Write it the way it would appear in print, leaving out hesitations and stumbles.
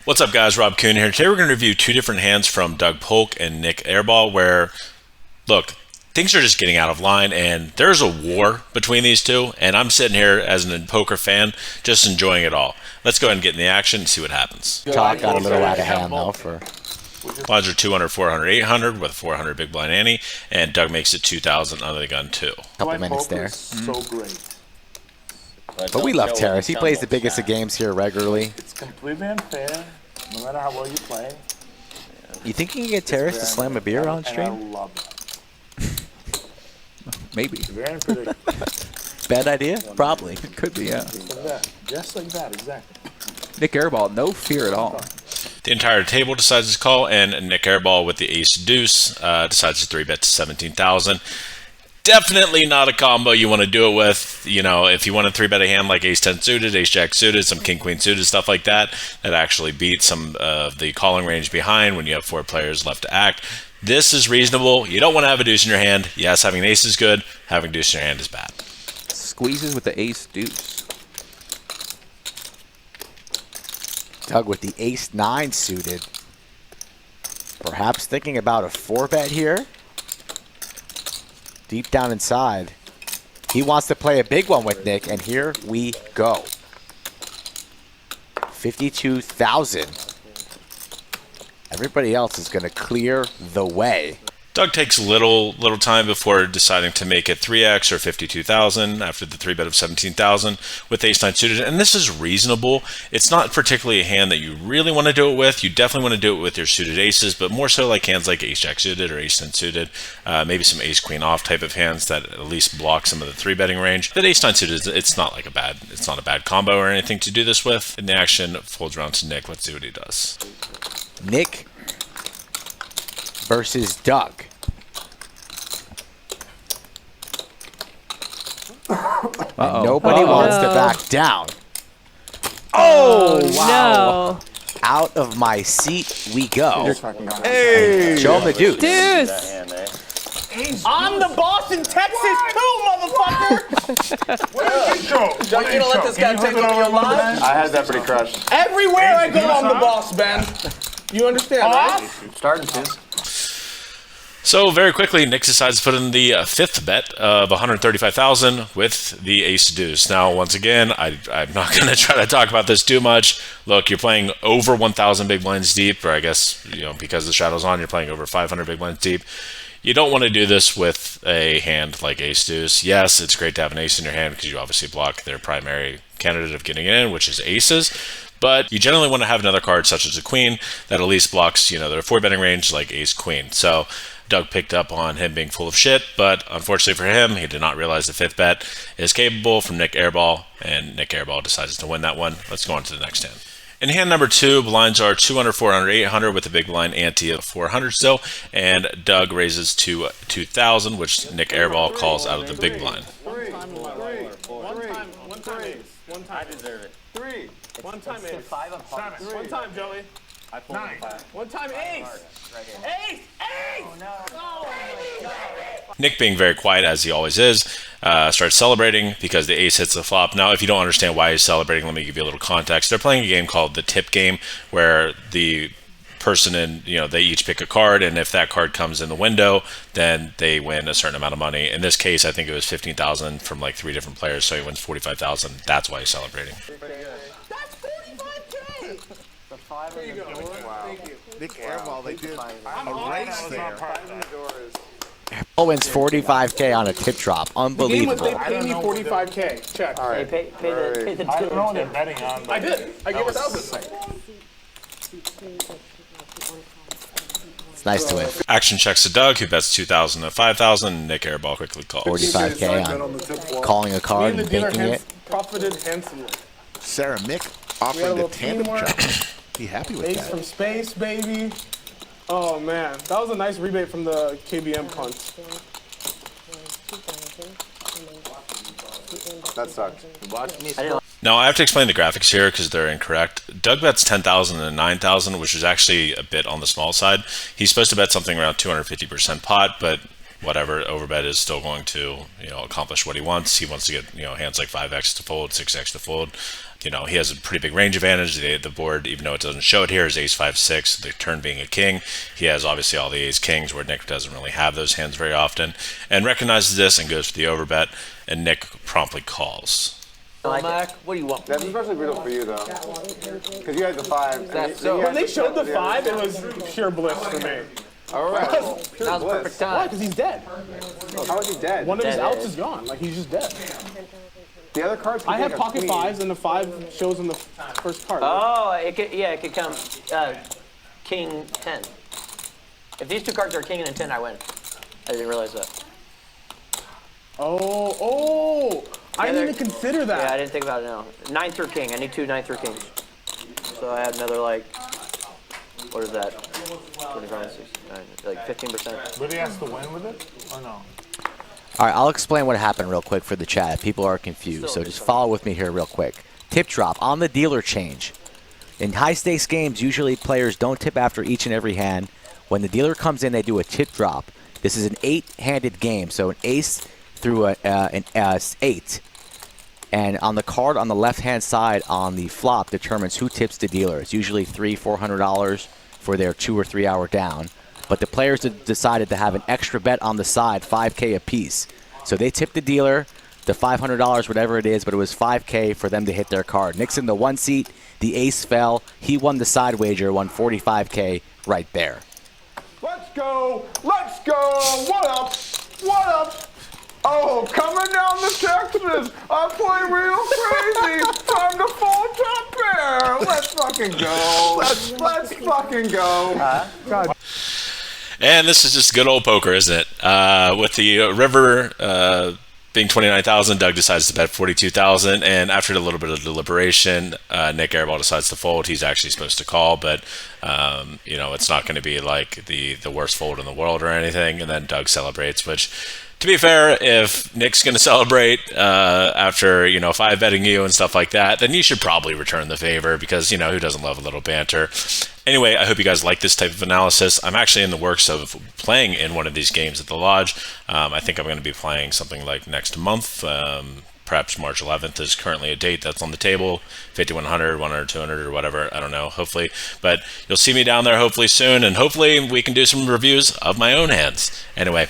What's up, guys? Rob Kuhn here. Today we're going to review two different hands from Doug Polk and Nik Airball where, look, things are just getting out of line and there's a war between these two, and I'm sitting here as a poker fan just enjoying it all. Let's go ahead and get in the action and see what happens. Talk got a little out of hand, though, for... Blinds are 200, 400, 800 with 400 big blind ante, and Doug makes it 2,000 under the gun, too. Couple minutes there. So great. But we love Terrace. He plays the biggest of games here regularly. It's completely unfair, no matter how well you play. You think you can get Terrace to slam a beer on stream? And I love it. Maybe. Very unpredictable. Bad idea? Probably. It could be, yeah. Just like that. Just like that, exactly. Nik Airball, no fear at all. The entire table decides to call, and Nik Airball with the ace deuce decides to 3-bet to 17,000. Definitely not a combo you want to do it with. You know, if you want to 3-bet a hand like ace-10 suited, ace-jack suited, some king-queen suited, stuff like that, that actually beats some of the calling range behind when you have 4 players left to act. This is reasonable. You don't want to have a deuce in your hand. Yes, having an ace is good. Having deuce in your hand is bad. Squeezes with the ace deuce. Doug with the ace-9 suited. Perhaps thinking about a 4-bet here. Deep down inside, he wants to play a big one with Nik, and here we go. 52,000. Everybody else is going to clear the way. Doug takes little time before deciding to make it 3x or 52,000 after the 3-bet of 17,000 with ace-9 suited, and this is reasonable. It's not particularly a hand that you really want to do it with. You definitely want to do it with your suited aces, but more so like hands like ace-jack suited or ace-10 suited, maybe some ace-queen off type of hands that at least block some of the 3-betting range. That ace-9 suited, it's not a bad combo or anything to do this with. In the action, folds around to Nik. Let's see what he does. Nik versus Doug. Nobody wants to back down. Oh, wow. No. Out of my seat we go. Hey! Show him the deuce. Deuce. I'm the boss in Texas too, motherfucker! Where's the show? Are you gonna let this guy take over your life? I had that pretty crushed. Everywhere I go, I'm the boss, Ben. You understand, right? Starting to. So very quickly, Nik decides to put in the 5th bet of 135,000 with the ace deuce. Now, once again, I'm not going to try to talk about this too much. Look, you're playing over 1,000 big blinds deep, or I guess, you know, because the shadow's on, you're playing over 500 big blinds deep. You don't want to do this with a hand like ace deuce. Yes, it's great to have an ace in your hand because you obviously block their primary candidate of getting in, which is aces. But you generally want to have another card such as a queen that at least blocks, you know, their 4-betting range like ace-queen. So Doug picked up on him being full of shit, but unfortunately for him, he did not realize the 5th bet is capable from Nik Airball, and Nik Airball decides to win that one. Let's go on to the next hand. In hand number 2, blinds are 200, 400, 800 with a big blind ante of 400 still, and Doug raises to 2,000, which Nik Airball calls out of the big blind. One time. I deserve it. 3. One time ace. 5 of hearts. 1 time, Joey. 9. 1 time ace. Ace! Ace! Nik, being very quiet as he always is, starts celebrating because the ace hits the flop. Now, if you don't understand why he's celebrating, let me give you a little context. They're playing a game called the tip game, where the person in, you know, they each pick a card, and if that card comes in the window, then they win a certain amount of money. In this case, I think it was 15,000 from like 3 different players, so he wins 45,000. That's why he's celebrating. That's 45K! Here you go. Thank you. Nik Airball, they did a race there. Airball wins 45K on a tip drop. The game was they Unbelievable. paid me 45K. Check. All right. Pay the I don't know what they're betting on. But I did. I gave 1,000. It's nice to win. Action checks to Doug, who bets 2,000 to 5,000. Nik Airball quickly calls. 45K on calling a Me card and the and dealer banking it. profited handsomely. Sarah Mick We had a offering little the tandem teamwork. jump. Be happy with Ace that. from space, baby. Oh man, that was a nice rebate from the KBM punt. that sucked. Now, I have to explain the graphics here because they're incorrect. Doug bets 10,000 and 9,000, which is actually a bit on the small side. He's supposed to bet something around 250% pot, but whatever, overbet is still going to, accomplish what he wants. He wants to get, hands like 5x to fold, 6x to fold. he has a pretty big range advantage. The board, even though it doesn't show it here, is ace 5-6. The turn being a king, he has obviously all the ace kings, where Nick doesn't really have those hands very often, and recognizes this and goes for the overbet. And Nick promptly calls. Mac, what do you want? That's especially brutal for you, though. Because you had the 5. That's so- When they showed the 5, it was pure bliss for me. All right. Now's the perfect Why? time. Because he's dead. How is he dead? One of his Dead outs is. is gone. Like, he's just dead. The other cards can I have take a pocket queen. 5s, and the 5 shows in the first card. Oh, it could come king 10. If these 2 cards are king and a 10, I win. I didn't realize that. Oh! I didn't even consider that. Yeah, I didn't think about it now. 9th or king. I need 2 9th or kings. So I had another, like, what is that? 25, 69, like 15%. But he has to win with it, or no? All right, I'll explain what happened real quick for the chat. People are confused, so just follow with me here real quick. Tip drop on the dealer change. In high-stakes games, usually players don't tip after each and every hand. When the dealer comes in, they do a tip drop. This is an 8-handed game, so an ace through an 8. And on the card on the left-hand side on the flop determines who tips the dealer. It's usually $300-400 for their 2 or 3 hour down. But the players decided to have an extra bet on the side, $5K apiece. So they tipped the dealer the $500, whatever it is, but it was $5K for them to hit their card. Nick's in the 1 seat. The ace fell. He won the side wager, won $45K right there. Let's go! Let's go! What up? What up? Oh, coming down the Texas! I play real crazy! Time to fall top pair! Let's fucking go! Let's fucking go! God. And this is just good old poker, isn't it? With the river being 29,000, Doug decides to bet 42,000, and after a little bit of deliberation, Nik Airball decides to fold. He's actually supposed to call, but it's not going to be like the worst fold in the world or anything. And then Doug celebrates, which, to be fair, if Nick's going to celebrate after 5 betting you and stuff like that, then you should probably return the favor, because who doesn't love a little banter. Anyway, I hope you guys like this type of analysis. I'm actually in the works of playing in one of these games at the Lodge. I think I'm going to be playing something like next month. Perhaps March 11th is currently a date that's on the table. 5100, 100, 200, or whatever. I don't know, hopefully. But you'll see me down there hopefully soon, and hopefully we can do some reviews of my own hands. Anyway,